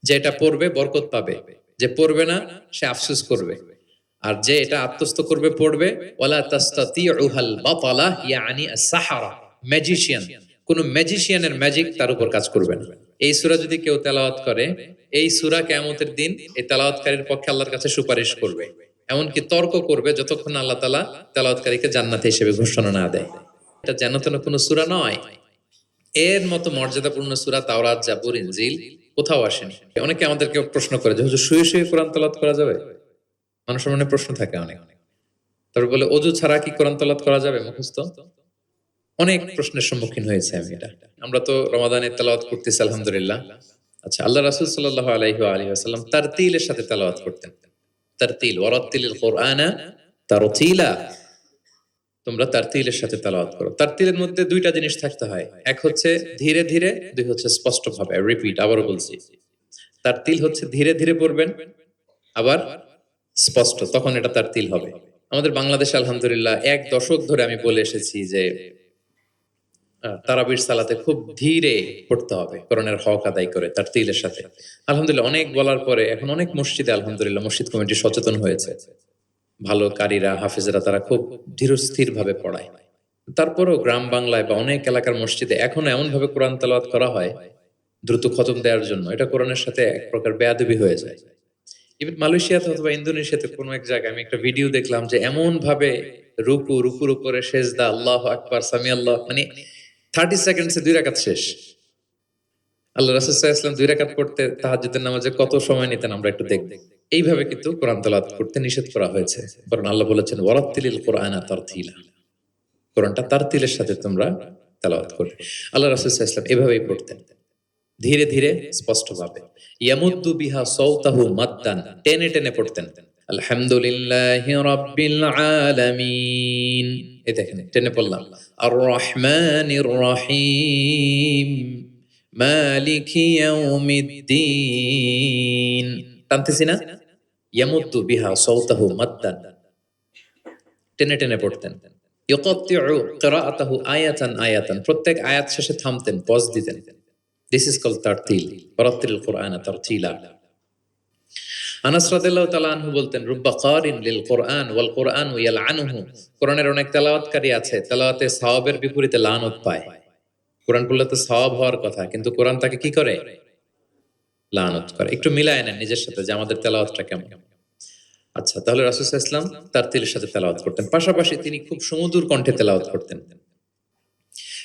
যে এটা পড়বে বরকত পাবে, যে পড়বে না সে আফসোস করবে। আর যে এটা আত্মস্থ করবে পড়বে, ওয়ালা তাস্তাতিউহাল বাতালা ইয়ানি আস-সাহারা, ম্যাজিশিয়ান, কোন ম্যাজিশিয়ানের ম্যাজিক তার উপর কাজ করবে না। এই সূরা যদি কেউ তেলাওয়াত করে, এই সূরা কিয়ামতের দিন এই তেলাওয়াতকারীর পক্ষে আল্লাহর কাছে সুপারিশ করবে, এমনকি তর্ক করবে যতক্ষণ আল্লাহ তাআলা তেলাওয়াতকারীকে জান্নাতি হিসেবে ঘোষণা না দেয়। এটা যেন তেন কোনো সূরা নয়। এর মতো মর্যাদাপূর্ণ সূরা তাওরাত, জাবুর, ইনজিল কোথাও আসেনি। অনেকে আমাদেরকে প্রশ্ন করে যে হুজুর শুয়ে শুয়ে কোরআন তেলাওয়াত করা যাবে? মানুষের মনে প্রশ্ন থাকে অনেক। তারপর বলে অজু ছাড়া কি কোরআন তেলাওয়াত করা যাবে মুখস্থ? অনেক প্রশ্নের সম্মুখীন হয়েছে আমি এটা। আমরা তো রমাদানে তেলাওয়াত করতেছি আলহামদুলিল্লাহ। আচ্ছা, আল্লাহ রাসূল সাল্লাল্লাহু আলাইহি ওয়া আলিহি ওয়াসাল্লাম তারতিলের সাথে তেলাওয়াত করতেন। তারতিল, ওয়ারাত্তিলিল কুরআনা তারতিলা, তোমরা তারতিলের সাথে তেলাওয়াত করো। তারতিলের মধ্যে দুইটা জিনিস থাকতে হয়, এক হচ্ছে ধীরে ধীরে, দুই হচ্ছে স্পষ্টভাবে। রিপিট, আবারও বলছি, তারতিল হচ্ছে ধীরে ধীরে পড়বেন, আবার স্পষ্ট, তখন এটা তারতিল হবে। আমাদের বাংলাদেশে আলহামদুলিল্লাহ 1 দশক ধরে আমি বলে এসেছি যে তারাবির সালাতে খুব ধীরে পড়তে হবে কোরআনের হক আদায় করে তারতিলের সাথে। আলহামদুলিল্লাহ অনেক বলার পরে এখন অনেক মসজিদে আলহামদুলিল্লাহ মসজিদ কমিটি সচেতন হয়েছে, ভালো কারীরা, হাফেজরা তারা খুব ধীরস্থির ভাবে পড়ায়। তারপরেও গ্রাম বাংলায় বা অনেক এলাকার মসজিদে এখনো এমন ভাবে কোরআন তেলাওয়াত করা হয় দ্রুত খতম দেওয়ার জন্য, এটা কোরআনের সাথে এক প্রকার বেয়াদবি হয়ে যায়। ইভেন মালয়েশিয়াতে অথবা ইন্দোনেশিয়াতে কোনো এক জায়গায় আমি একটা ভিডিও দেখলাম যে এমন ভাবে রুকুর উপরে সেজদা, আল্লাহু আকবার, সামি আল্লাহ, মানে 30 সেকেন্ডসে 2 রাকাত শেষ। আল্লাহ রাসূল সাল্লাল্লাহু আলাইহি ওয়াসাল্লাম 2 রাকাত পড়তে তাহাজ্জুদের নামাজে কত সময় নিতেন আমরা একটু দেখব। এইভাবে কিন্তু কোরআন তেলাওয়াত করতে নিষেধ করা হয়েছে, বরং আল্লাহ বলেছেন ওয়ারাত্তিলিল কুরআনা তারতিলা, কোরআনটা তারতিলের সাথে তোমরা তেলাওয়াত করবে। আল্লাহ রাসূল সাল্লাল্লাহু আলাইহি ওয়াসাল্লাম এভাবেই পড়তেন, ধীরে ধীরে স্পষ্টভাবে। ইয়ামুদ্দু বিহা সাওতাহু মাদ্দান, টেনে টেনে পড়তেন। আলহামদুলিল্লাহি রাব্বিল আলামিন, এই দেখেন টেনে পড়লাম। আর রহমানির রহিম, মালিকি ইয়াউমিদ্দিন, টানতেছি না? ইয়ামুদ্দু বিহা সাওতাহু মাদ্দান, টেনে টেনে পড়তেন। ইউকাত্তিউ কিরাআতাহু আয়াতান আয়াতান, প্রত্যেক আয়াত শেষে থামতেন, পজ দিতেন। This is called tartil, ওয়ারাত্তিলিল কুরআনা তারতিলা। আনাস রাদিয়াল্লাহু তাআলা আনহু বলতেন, রুব্বা কারিন লিল কুরআন ওয়াল কুরআনু ইয়ালআনুহু, কোরআনের অনেক তেলাওয়াতকারী আছে, তেলাওয়াতে সওয়াবের বিপরীতে লানত পায়। কোরআন পড়লে তো সওয়াব হওয়ার কথা, কিন্তু কোরআন তাকে কি করে? লানত করে। একটু মিলায় নেন নিজের সাথে যে আমাদের তেলাওয়াতটা কেমন। আচ্ছা, তাহলে রাসূল সাল্লাল্লাহু আলাইহি ওয়াসাল্লাম তারতিলের সাথে তেলাওয়াত করতেন, পাশাপাশি তিনি খুব সুমধুর কণ্ঠে তেলাওয়াত করতেন।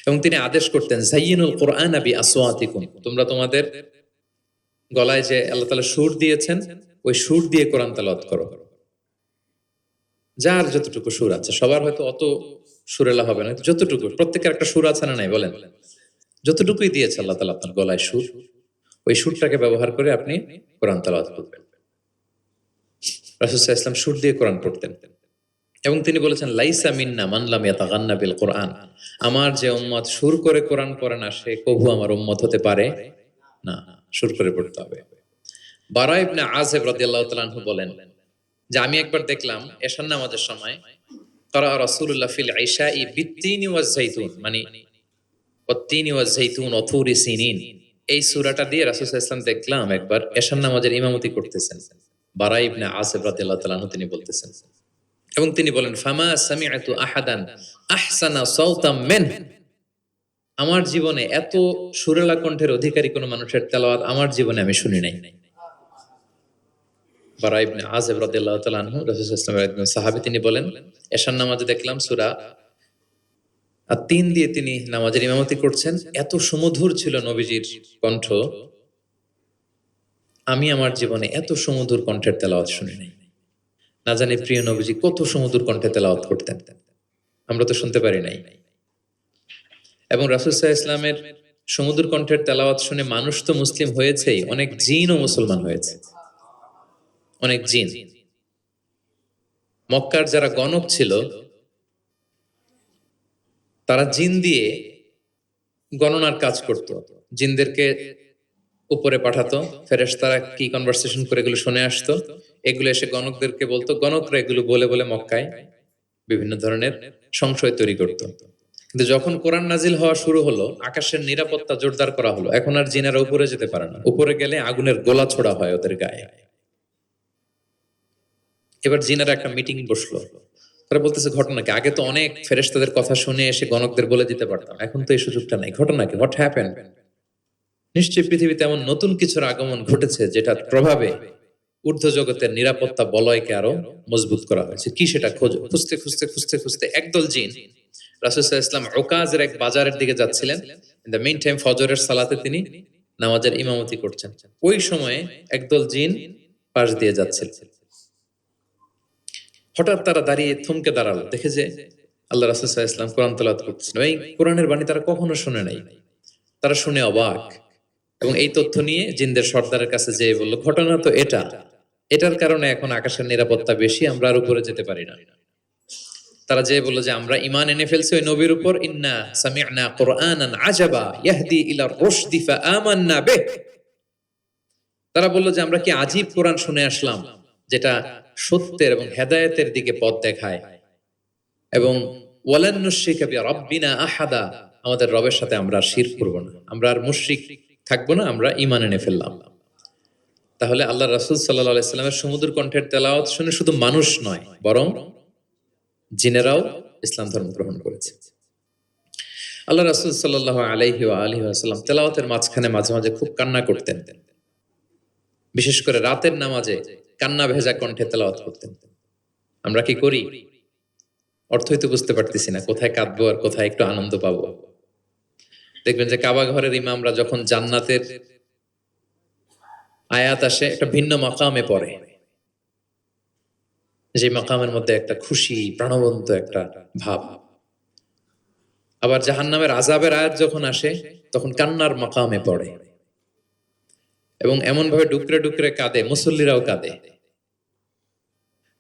এবং তিনি আদেশ করতেন, যায়িনুল কুরআনা বিআসওয়াতিকুম, তোমরা তোমাদের গলায় যে আল্লাহ তাআলা সুর দিয়েছেন ওই সুর দিয়ে কোরআন তেলাওয়াত করো। যার যতটুকু সুর আছে, সবার হয়তো অত সুরেলা হবে না, যতটুকু, প্রত্যেকের একটা সুর আছে না নাই বলেন? যতটুকুই দিয়েছে আল্লাহ তাআলা আপনার গলায় সুর, ওই সুরটাকে ব্যবহার করে আপনি কোরআন তেলাওয়াত করবেন। রাসূল সাল্লাল্লাহু আলাইহি ওয়াসাল্লাম সুর দিয়ে কোরআন পড়তেন। এবং তিনি বলেছেন, লাইসা মিন্না মান লাম ইয়াতাগান্না বিল কুরআন, আমার যে উম্মত সুর করে কোরআন পড়ে না সে কবু আমার উম্মত হতে পারে না, সুর করে পড়তে হবে। বারা ইবনে আযিব রাদিয়াল্লাহু তাআলা আনহু বলেন যে আমি একবার দেখলাম এশার নামাজের সময় ক্বারা রাসূলুল্লাহ ফিল ইশাই বিত্তিনি ওয়াজ যাইতুন, মানে ওয়াত্তিনি ওয়াজ যাইতুন ওয়া তুরি সিনিন, এই সূরাটা দিয়ে রাসূল সাল্লাল্লাহু আলাইহি ওয়াসাল্লাম দেখলাম একবার এশার নামাজের ইমামতি করতেছেন। বারা ইবনে আযিব রাদিয়াল্লাহু তাআলা আনহু তিনি বলতেছেন, এবং তিনি বলেন, ফামা সামিআতু আহাদান আহসানা সাওতাম মিন, আমার জীবনে এত সুরেলা কণ্ঠের অধিকারী কোন মানুষের তেলাওয়াত আমার জীবনে আমি শুনি নাই। বারা ইবনে আযিব রাদিয়াল্লাহু তাআলা আনহু রাসূল সাল্লাল্লাহু আলাইহি ওয়াসাল্লামের একজন সাহাবী, তিনি বলেন এশার নামাজে দেখলাম সূরা আত-তিন দিয়ে তিনি নামাজের ইমামতি করছেন, এত সুমধুর ছিল নবীজির কণ্ঠ, আমি আমার জীবনে এত সুমধুর কণ্ঠের তেলাওয়াত শুনি নাই। না জানি প্রিয় নবীজি কত সুমধুর কণ্ঠে তেলাওয়াত করতেন, আমরা তো শুনতে পারি নাই। এবং রাসূল সাল্লাল্লাহু আলাইহি ওয়াসাল্লামের সুমধুর কণ্ঠের তেলাওয়াত শুনে মানুষ তো মুসলিম হয়েছেই, অনেক জিনও মুসলমান হয়েছে। অনেক জিন, মক্কার যারা গণক ছিল তারা জিন দিয়ে গণনার কাজ করত, জিনদেরকে উপরে পাঠাতো, ফেরেশতারা কি কনভারসেশন করে এগুলো শুনে আসতো, এগুলো এসে গণকদেরকে বলতো, গণকরা এগুলো বলে বলে মক্কায় বিভিন্ন ধরনের সংশয় তৈরি করত। কিন্তু যখন কোরআন নাজিল হওয়া শুরু হলো, আকাশের নিরাপত্তা জোরদার করা হলো, এখন আর জিনেরা উপরে যেতে পারে না। উপরে গেলে আগুনের গোলা ছোড়া হয় ওদের গায়ে। এবার জিনেরা একটা মিটিং বসলো, তারা বলতেছে ঘটনা কি? আগে তো অনেক ফেরেশতাদের কথা শুনে এসে গণকদের বলে দিতে পারতাম, এখন তো এই সুযোগটা নাই। ঘটনা কি? What happen? নিশ্চয়ই পৃথিবীতে এমন নতুন কিছুর আগমন ঘটেছে যেটার প্রভাবে ঊর্ধ্ব জগতের নিরাপত্তা বলয়কে আরো মজবুত করা হয়েছে। কি সেটা খোঁজো। খুঁজতে খুঁজতে খুঁজতে খুঁজতে একদল জিন রাসূল সাল্লাল্লাহু আলাইহি ওয়াসাল্লাম ওকাজের এক বাজারের দিকে যাচ্ছিলেন। ইন দ্য মিন টাইম ফজরের সালাতে তিনি নামাজের ইমামতি করছেন। ওই সময়ে একদল জিন পাশ দিয়ে যাচ্ছিল। হঠাৎ তারা দাঁড়িয়ে থমকে দাঁড়ালো, দেখে যে আল্লাহ রাসূল সাল্লাল্লাহু আলাইহি ওয়াসাল্লাম কোরআন তেলাওয়াত করতেছেন। এই কোরআনের বাণী তারা কখনো শুনে নাই। তারা শুনে অবাক, এবং এই তথ্য নিয়ে জিনদের সর্দারের কাছে যেয়ে বলল, ঘটনা তো এটা, এটার কারণে এখন আকাশের নিরাপত্তা বেশি, আমরা আর উপরে যেতে পারি না। তারা যেয়ে বলল যে আমরা ঈমান এনে ফেলছি ওই নবীর উপর। ইন্না সামি'না কুরআনান আজাবা ইয়াহদি ইলা রুশদি ফাআমান্না বিহ। তারা বলল যে আমরা কি আজীব কোরআন শুনে আসলাম, যেটা সত্যের এবং হেদায়েতের দিকে পথ দেখায়, এবং ওয়ালান নুশরিকা বিরাব্বিনা আহাদা, আমাদের রবের সাথে আমরা আর শিরক করব না, আমরা আর মুশরিক থাকবো না, আমরা ঈমান এনে ফেললাম। তাহলে আল্লাহ রাসূল সাল্লাল্লাহু আলাইহি সাল্লামের সুমধুর কণ্ঠের তেলাওয়াত শুনে শুধু মানুষ নয়, বরং জিনেরাও ইসলাম ধর্ম গ্রহণ করেছে। আল্লাহ রাসূল সাল্লাল্লাহু আলাইহি ওয়া আলিহি ওয়াসাল্লাম তেলাওয়াতের মাঝখানে মাঝে মাঝে খুব কান্না করতেন। বিশেষ করে রাতের নামাজে কান্না ভেজা কণ্ঠে তেলাওয়াত করতেন। আমরা কি করি? অর্থই তো বুঝতে পারতেছি না, কোথায় কাঁদবো আর কোথায় একটু আনন্দ পাবো। দেখবেন যে কাবা ঘরের ইমামরা যখন জান্নাতের আয়াত আসে, একটা ভিন্ন মাকামে পড়ে, যে মাকামের মধ্যে একটা খুশি প্রাণবন্ত একটা ভাব। আবার জাহান্নামের আযাবের আয়াত যখন আসে, তখন কান্নার মাকামে পড়ে, এবং এমন ভাবে ডুকরে ডুকরে কাঁদে, মুসল্লিরাও কাঁদে।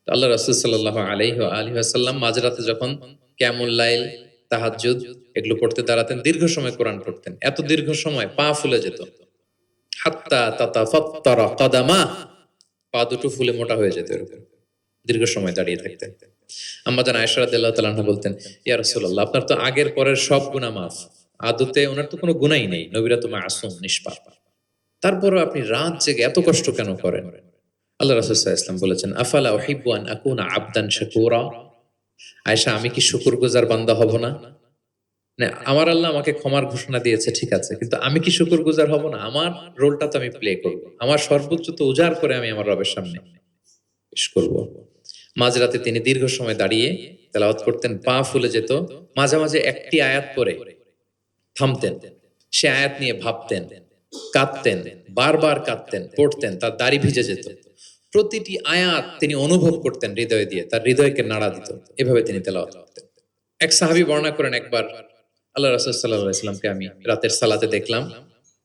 আল্লাহ রাসূল সাল্লাল্লাহু আলাইহি ওয়া আলিহি ওয়াসাল্লাম মাঝরাতে যখন কিয়ামুল লাইল, তাহাজ্জুদ এগুলো পড়তে দাঁড়াতেন, দীর্ঘ সময় কোরআন পড়তেন। এত দীর্ঘ সময় পা ফুলে যেত, হাত্তা তাতাফাত্তারা কাদামা, পা দুটো ফুলে মোটা হয়ে যেত এরকম দীর্ঘ সময় দাঁড়িয়ে থাকতেন। আম্মা জান আয়েশা রাদিয়াল্লাহু তাআলা আনহা বলতেন, ইয়া রাসূলুল্লাহ, আপনার তো আগের পরের সব গুনাহ মাফ, আদতে ওনার তো কোনো গুনাহই নেই, নবীরা তো মাসুম নিষ্পাপ, তারপরও আপনি রাত জেগে এত কষ্ট কেন করেন? আল্লাহ রাসূল সাল্লাল্লাহু আলাইহি ওয়াসাল্লাম বলেছেন, আফালা উহিব্বু আন আকুনা আবদান শাকুরা। আয়েশা, আমি কি শুকরগুজার বান্দা হব না? না, আমার আল্লাহ আমাকে ক্ষমার ঘোষণা দিয়েছে, ঠিক আছে, কিন্তু আমি কি শুকরগুজার হব না? আমার রোলটা তো আমি প্লে করব, আমার সর্বোচ্চ তো উজাড় করে আমি আমার রবের সামনে পেশ করব। মাঝরাতে তিনি দীর্ঘ সময় দাঁড়িয়ে তেলাওয়াত করতেন, পা ফুলে যেত। মাঝে মাঝে একটি আয়াত পড়ে থামতেন, সে আয়াত নিয়ে ভাবতেন, কাঁদতেন, বারবার কাঁদতেন, পড়তেন, তার দাড়ি ভিজে যেত। প্রতিটি আয়াত তিনি অনুভব করতেন হৃদয় দিয়ে, তার হৃদয়কে নাড়া দিত। এভাবে তিনি তেলাওয়াত করতেন। এক সাহাবী বর্ণনা করেন, একবার আল্লাহ রাসূল সাল্লাল্লাহু আলাইহি ওয়াসাল্লামকে আমি রাতের সালাতে দেখলাম,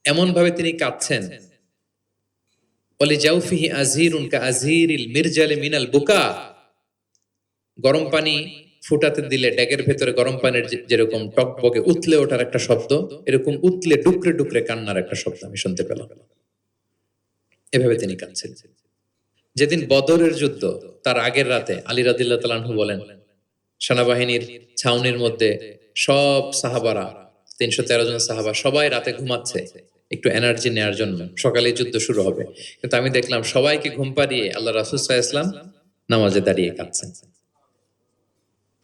এমন ভাবে তিনি কাঁদছেন, ওয়ালি জাওফিহি আযীরুন কাআযীরিল মিরজালি মিনাল বুকা। গরম পানি ফুটাতে দিলে ড্যাগের ভেতরে গরম পানির যেরকম টকবকে উতলে ওঠার একটা শব্দ, এরকম উতলে ডুকরে ডুকরে কান্নার একটা শব্দ আমি শুনতে পেলাম। এভাবে তিনি কাঁদছেন। যেদিন বদরের যুদ্ধ, তার আগের রাতে আলী রাদিয়াল্লাহু তাআলা আনহু বলেন, সেনাবাহিনীর ছাউনির মধ্যে সব সাহাবারা, ৩১৩ জন সাহাবা, সবাই রাতে ঘুমাচ্ছে একটু এনার্জি নেওয়ার জন্য, সকালে যুদ্ধ শুরু হবে। কিন্তু আমি দেখলাম সবাইকে ঘুম পাড়িয়ে আল্লাহ রাসূল সাল্লাল্লাহু আলাইহি ওয়াসাল্লাম নামাজে দাঁড়িয়ে কাঁদছেন।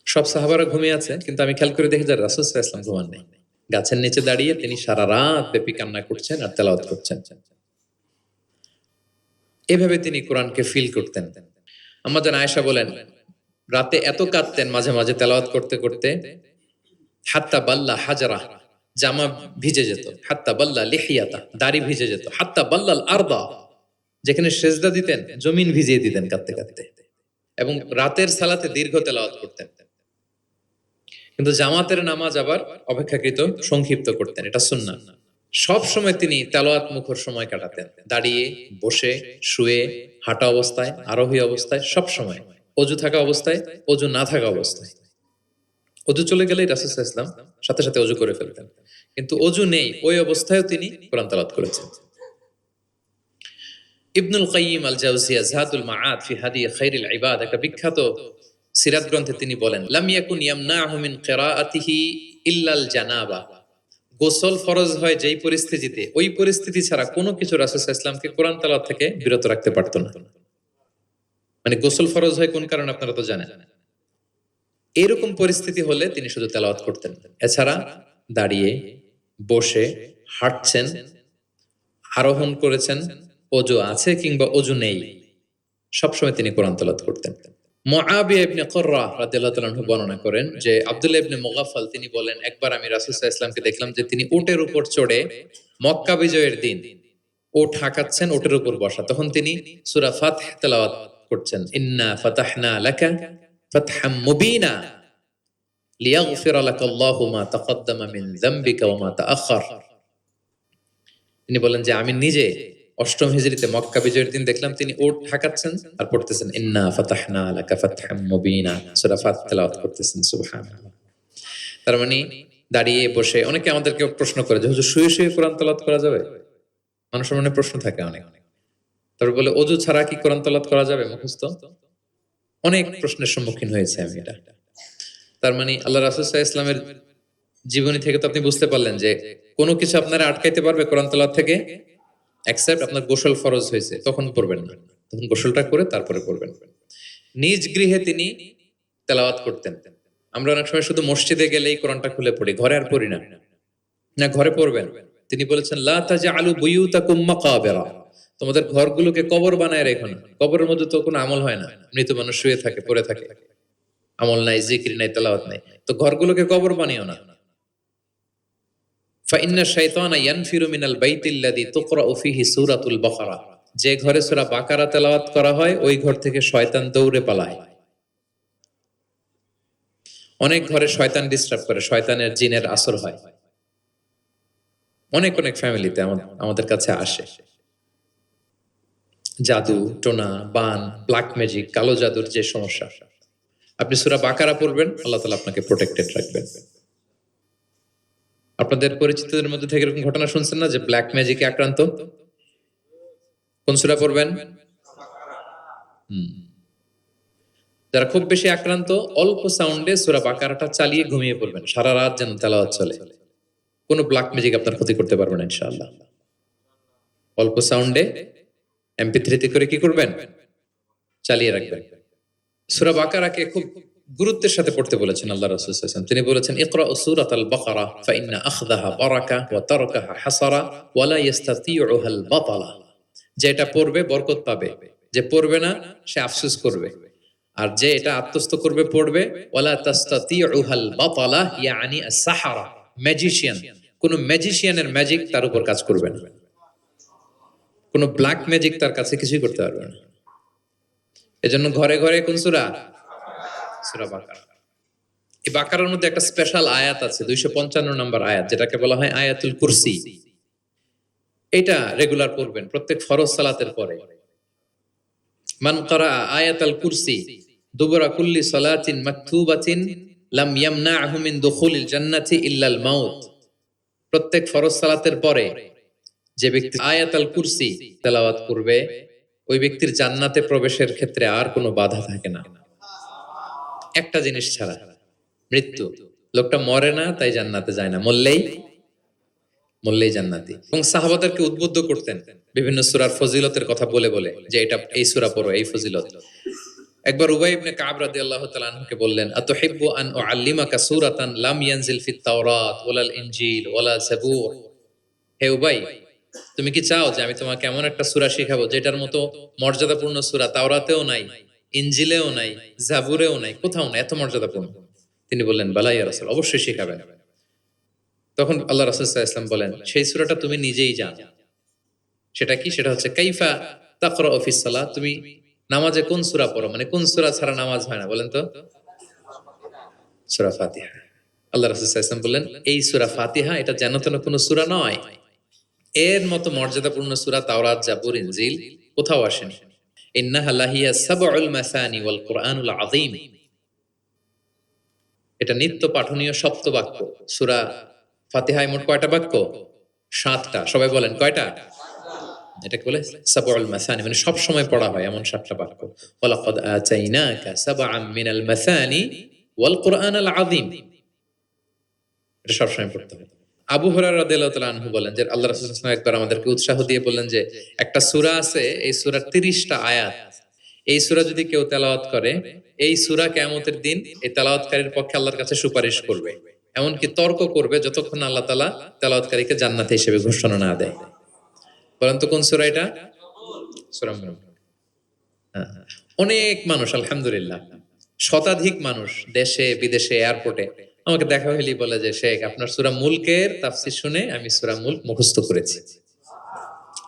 সব সাহাবারা ঘুমিয়ে আছে, কিন্তু আমি খেয়াল করে দেখি যে রাসূল সাল্লাল্লাহু আলাইহি ওয়াসাল্লাম ঘুমান নেই। গাছের নিচে দাঁড়িয়ে তিনি সারা রাত ব্যাপী কান্না করছেন আর তেলাওয়াত করছেন। এভাবে তিনি কোরআনকে ফিল করতেন। আম্মা জান আয়েশা বলেন, রাতে এত কাঁদতেন মাঝে মাঝে তেলাওয়াত করতে করতে, হাত্তা বাল্লা হাজারা, জামা ভিজে যেত, হাত্তা বাল্লা লিহিয়াতা, দাড়ি ভিজে যেত, হাত্তা বাল্লাল আরদা, যেখানে সেজদা দিতেন জমিন ভিজিয়ে দিতেন কাঁদতে কাঁদতে। এবং রাতের সালাতে দীর্ঘ তেলাওয়াত করতেন, কিন্তু জামাতের নামাজ আবার অপেক্ষাকৃত সংক্ষিপ্ত করতেন, এটা সুন্নাহ। সব সময় তিনি তেলাওয়াত মুখর সময় কাটাতেন, দাঁড়িয়ে, বসে, শুয়ে, হাঁটা অবস্থায়, আরোহী অবস্থায়, সব সময়, অজু থাকা অবস্থায়, অজু না থাকা অবস্থায়। অজু চলে গেলেই রাসূল সাল্লাল্লাহু আলাইহি ওয়াসাল্লাম সাথে সাথে অজু করে ফেলতেন, কিন্তু অজু নেই ওই অবস্থায়ও তিনি কোরআন তেলাওয়াত করেছেন। ইবনুল কাইয়িম আল জাওজিয়া যাদুল মাআদ ফি হাদি খায়রিল ইবাদ, একটা বিখ্যাত সিরাত গ্রন্থে তিনি বলেন, লাম ইয়াকুন ইয়ামনাহু মিন কিরাআতিহি ইল্লাল জানাবা, গোসল ফরজ হয় যেই পরিস্থিতিতে, ওই পরিস্থিতি ছাড়া কোনো কিছু রাসূল সাল্লাল্লাহু আলাইহি ওয়াসাল্লামকে কোরআন তেলাওয়াত থেকে বিরত রাখতে পারতো না। মানে গোসল ফরজ হয় কোন কারণে আপনারা তো জানেন। এরকম পরিস্থিতি হলে তিনি শুধু তেলাওয়াত করতেন। এছাড়া দাঁড়িয়ে, বসে, হাঁটছেন, আরোহণ করেছেন, ওযু আছে কিংবা ওযু নেই, সবসময় তিনি কোরআন তেলাওয়াত করতেন। মুআবিয়া ইবনে কুররা রাদিয়াল্লাহু তাআলা আনহু বর্ণনা করেন যে আব্দুল্লাহ ইবনে মুগাফফাল তিনি বলেন, একবার আমি রাসূল সাল্লাল্লাহু আলাইহি ওয়াসাল্লামকে দেখলাম যে তিনি উটের উপর চড়ে মক্কা বিজয়ের দিন উট হাঁকাচ্ছেন, উটের উপর বসা। তখন তিনি সূরা ফাতহ তেলাওয়াত করছেন, ইন্না ফাতাহনা লাকা ফাতহাম মুবিনা লিয়াগফিরা লাকাল্লাহু মা তাকদ্দামা মিন যামবিকা ওয়া মা তাআখার। তিনি বলেন যে আমি নিজে অষ্টম হিজরিতে মক্কা বিজয়ের দিন দেখলাম তিনি উট হাঁকাচ্ছেন আর পড়তেছেন ইন্না ফাতাহনা লাকা ফাতহাম মুবিনা, সূরা ফাতহ তেলাওয়াত করতেছেন। সুবহানাল্লাহ। তার মানে দাঁড়িয়ে বসে, অনেকে আমাদেরকে প্রশ্ন করে যে হুজুর শুয়ে শুয়ে কোরআন তেলাওয়াত করা যাবে? মানুষের মনে প্রশ্ন থাকে অনেক। তারপর বলে ওযু ছাড়া কি কোরআন তেলাওয়াত করা যাবে মুখস্থ? অনেক প্রশ্নের সম্মুখীন হয়েছে আমি এটা। তার মানে আল্লাহ রাসূল সাল্লাল্লাহু আলাইহি ওয়াসাল্লামের জীবনী থেকে তো আপনি বুঝতে পারলেন যে কোনো কিছু আপনারা আটকাইতে পারবে কোরআন তেলাওয়াত থেকে, এক্সেপ্ট আপনার গোসল ফরজ হয়েছে, তখন পড়বেন না, তখন গোসলটা করে তারপরে পড়বেন। নিজ গৃহে তিনি তেলাওয়াত করতেন। আমরা অনেক সময় শুধু মসজিদে গেলেই কোরআনটা খুলে পড়ি, ঘরে আর পড়ি না। না, ঘরে পড়বেন। তিনি বলেছেন লা তাজআলু বুয়ুতাকুম মাকাবিরা, তোমাদের ঘরগুলোকে কবর বানায় রেখো না। কবরের মধ্যে তো কোনো আমল হয় না, মৃত মানুষ শুয়ে থাকে, পড়ে থাকে, আমল নাই, জিকির নাই, তেলাওয়াত নাই, তো ঘরগুলোকে কবর বানিও না। ফাইন্না শাইতানা ইয়ানফিরু মিনাল বাইতিল্লাযী তুকরাউ ফীহি সূরাতুল বাকারা, যে ঘরে সূরা বাকারা তেলাওয়াত করা হয় ওই ঘর থেকে শয়তান দৌড়ে পালায়। অনেক ঘরে শয়তান ডিস্টার্ব করে, শয়তানের জিনের আসর হয়। অনেক অনেক ফ্যামিলিতে আমাদের কাছে আসে জাদু টোনা, বান, ব্ল্যাক ম্যাজিক, কালো জাদুর যে সমস্যা, আপনি সূরা বাকারা পড়বেন, আল্লাহ তাআলা আপনাকে প্রোটেক্টেড রাখবেন। আপনাদের পরিচিতদের মধ্যে থেকে এরকম ঘটনা শুনছেন না যে ব্ল্যাক ম্যাজিকে আক্রান্ত? কোন সূরা পড়বেন? যারা খুব বেশি আক্রান্ত, অল্প সাউন্ডে সূরা বাকারাটা চালিয়ে ঘুমিয়ে পড়বেন, সারা রাত যেন তেলাওয়াত চলে। কোনো ব্ল্যাক ম্যাজিক আপনার ক্ষতি করতে পারবে না ইনশাআল্লাহ। অল্প সাউন্ডে MP3 তে করে কি করবেন? চালিয়ে রাখবেন। সূরা বাকারাকে খুব গুরুত্বের সাথে পড়তে বলেছেন আল্লাহ রাসূল সাল্লাল্লাহু আলাইহি ওয়াসাল্লাম। তিনি বলেছেন ইকরাউ সূরাতাল বাকারা ফাইন্না আখযাহা বারাকা ওয়া তারকাহা হাসারা ওয়া লা ইস্তাতিউহাল বাতালা, যেটা পড়বে বরকত পাবে, যে পড়বে না সে আফসোস করবে, আর যে এটা আত্মস্থ করবে পড়বে ওয়ালা তাস্তাতিউহাল বাতালা ইয়ানি আস-সাহারা, ম্যাজিশিয়ান, কোন ম্যাজিশিয়ানের ম্যাজিক তার উপর কাজ করবে না, কোন ব্ল্যাক ম্যাজিক তার কাছে কিছুই করতে পারবে না। এজন্য ঘরে ঘরে কোন সূরা? সূরা বাকারা। এই বাকারার মধ্যে একটা স্পেশাল আয়াত আছে, 255 নম্বর আয়াত, যেটাকে বলা হয় আয়াতুল কুরসি। এটা রেগুলার পড়বেন প্রত্যেক ফরজ সালাতের পরে। মান ক্বারা আয়াতুল কুরসি দুবরা কুল্লি সালাতিন মাকতুবাতিন লাম ইয়ামনাহু মিন দুখুলিল জান্নাতি ইল্লাল মাউত। প্রত্যেক ফরজ সালাতের পরে যে ব্যক্তি আয়াতুল কুরসি তেলাওয়াত করবে, ওই ব্যক্তির জান্নাতে প্রবেশের ক্ষেত্রে আর কোনো বাধা থাকে না, একটা জিনিস ছাড়া, মৃত্যু। লোকটা মরে না তাই জান্নাতে যায় না, মরলেই জান্নাতি। এবং সাহাবাদেরকে উদ্বুদ্ধ করতেন বিভিন্ন সূরার ফজিলতের কথা বলে বলে, যে এটা এই সূরা পড়ো, এই ফজিলত। একবার উবাই ইবনে কাব রাদিয়াল্লাহু তাআলা আনহুকে বললেন আতুহিব্বু আন উআল্লিমাকা সূরাতান লাম ইয়ানজিল ফিত তাওরাত ওয়ালাল ইনজিল ওয়ালা যাবুর। হে উবাই, তুমি কি চাও যে আমি তোমাকে এমন একটা সূরা শিখাবো যেটার মতো মর্যাদাপূর্ণ সূরা তাওরাতেও নাই, ইনজিলেও নাই, জাবুরেও নাই, কোথাও নাই, এত মর্যাদাপূর্ণ? তিনি বললেন বালা ইয়া রাসূল, অবশ্যই শিখাবেন। তখন আল্লাহ রাসূল সাল্লাল্লাহু আলাইহি ওয়াসাল্লাম বলেন সেই সূরাটা তুমি নিজেই জানো। সেটা কি? সেটা হচ্ছে কাইফা তাকরাউ ফিস সালাত, তুমি নামাজে কোন সূরা পড়ো, মানে কোন সূরা ছাড়া নামাজ হয় না, বলেন তো? সূরা ফাতিহা। আল্লাহ রাসূল সাল্লাল্লাহু আলাইহি ওয়াসাল্লাম বললেন এই সূরা ফাতিহা এটা যেন তেন কোনো সূরা নয়, এর মতো মর্যাদাপূর্ণ সূরা তাওরাত, জাবুর, ইনজিল কোথাও আসেনি। ইন্নাহা লাহিয়া সাবউল মাসানি ওয়াল কুরআনুল আযীম, এটা নিত্য পাঠনীয় সপ্ত বাক্য। সূরা ফাতিহায় মোট কয়টা বাক্য? 7টা। সবাই বলেন কয়টা? এটাকে বলে সাবউল মাসানি, মানে সব সময় পড়া হয় এমন 7টা বাক্য। ওয়ালাকাদ আতাইনাকা সাবআম মিনাল মাসানি ওয়াল কুরআনুল আযীম। এটা সবসময় পড়তে হবে। আবু হুরায়রা রাদিয়াল্লাহু তাআলা আনহু বলেন যে আল্লাহ রাসূল সাল্লাল্লাহু আলাইহি ওয়াসাল্লাম একবার আমাদেরকে উৎসাহ দিয়ে বললেন যে একটা সূরা আছে, এই সূরার 30টা আয়াত। এই সূরা যদি কেউ তেলাওয়াত করে, এই সূরা কিয়ামতের দিন এই তেলাওয়াতকারীর পক্ষে আল্লাহর কাছে সুপারিশ করবে। এমনকি তর্ক করবে যতক্ষণ না আল্লাহ তাআলা তেলাওয়াতকারীকে জান্নাতি হিসেবে ঘোষণা না দেয়। বলেন তো কোন সূরা এটা? সূরা মুলক। হ্যাঁ। অনেক মানুষ আলহামদুলিল্লাহ, শতাধিক মানুষ দেশে বিদেশে এয়ারপোর্টে আমাকে দেখা হইলেই বলে যে শেখ আপনার সূরা মুলকের তাফসীর শুনে আমি সূরা মুলক মুখস্থ করেছি।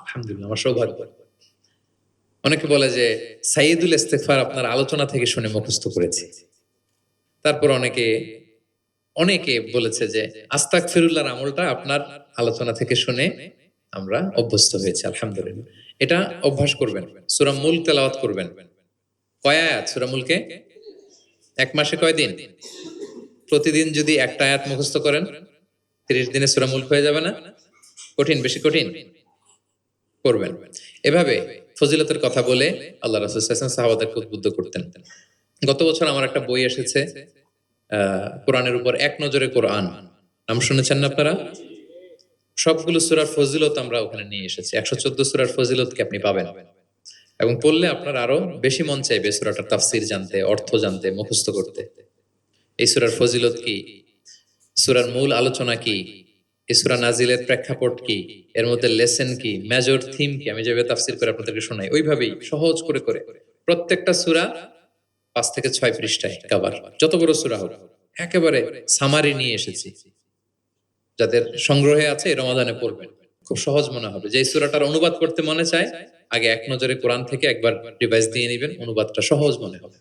আলহামদুলিল্লাহ, আমার সৌভাগ্য। অনেকে বলে যে সাইয়্যিদুল ইস্তিগফার আপনার আলোচনা থেকে শুনে মুখস্থ করেছি। তারপর অনেকে অনেকে বলেছে যে আস্তাগফিরুল্লাহর আমলটা আপনার আলোচনা থেকে শুনে আমরা অভ্যস্ত হয়েছি। আলহামদুলিল্লাহ, এটা অভ্যাস করবেন। সূরা মুলক তেলাওয়াত করবেন। কয় আয়াত সূরা মুলকে? এক মাসে কয় দিন? প্রতিদিন যদি একটা আয়াত মুখস্থ করেন 30 দিনে সূরা মুলক হয়ে যাবে না? কঠিন, বেশি কঠিন? করবেন। এভাবে ফজিলতের কথা বলে আল্লাহ রাসূল সাল্লাল্লাহু আলাইহি ওয়াসাল্লাম সাহাবাদেরকে উদ্বুদ্ধ করতেন। গত বছর আমার একটা বই এসেছে কোরআনের উপর এক নজরে কোরআন, নাম শুনেছেন না আপনারা? সবগুলো সূরার ফজিলত আমরা ওখানে নিয়ে এসেছি। 114 সূরার ফজিলত কি আপনি পাবেন, এবং পড়লে আপনার আরো বেশি মন চাইবে সূরাটার তাফসীর জানতে, অর্থ জানতে, মুখস্থ করতে। এই সূরার ফজিলত কি, সূরার মূল আলোচনা কি, এই সূরা নাজিলের প্রেক্ষাপট কি, এর মধ্যে লেসন কি, মেজর থিম কি, আমি যেভাবে তাফসীর করে আপনাদেরকে শোনাই ওইভাবেই সহজ করে করে প্রত্যেকটা সূরা 5 থেকে 6 পৃষ্ঠায় কভার, যত বড় সূরা হোক একেবারে সামারি নিয়ে এসেছি। যাদের সংগ্রহে আছে এই রমাদানে পড়বেন, খুব সহজ মনে হবে। যে সূরাটার অনুবাদ করতে মনে চায় আগে এক নজরে কোরআন থেকে একবার রিভাইজ দিয়ে নেবেন, অনুবাদটা সহজ মনে হবে।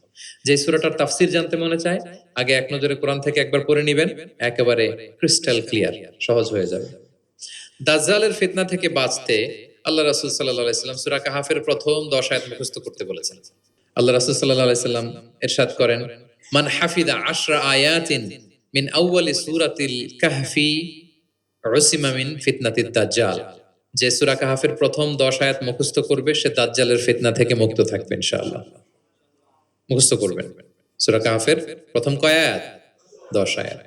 যে সূরাটার তাফসীর জানতে মনে চায় আগে এক নজরে কোরআন থেকে একবার পড়ে নেবেন, একেবারে ক্রিস্টাল ক্লিয়ার, সহজ হয়ে যাবে। দাজ্জালের ফিতনা থেকে বাঁচতে আল্লাহ রাসূল সাল্লাল্লাহু আলাইহি সাল্লাম সূরা কাহাফের প্রথম 10 আয়াত মুখস্থ করতে বলেছেন। আল্লাহ রাসূল সাল্লাল্লাহু আলাইহি সাল্লাম ইরশাদ করেন, মান হাফিদা 10 আয়াতিন মিন আউয়ালি সূরাতিল কাহফি উসিমা মিন ফিতনাতিদ দাজ্জাল। যে সূরা কাহাফের প্রথম 10 আয়াত মুখস্থ করবে সে দাজ্জালের ফিতনা থেকে মুক্ত থাকবে ইনশাআল্লাহ। মুখস্থ করবেন। সূরা কাহাফের প্রথম কয় আয়াত? 10 আয়াত।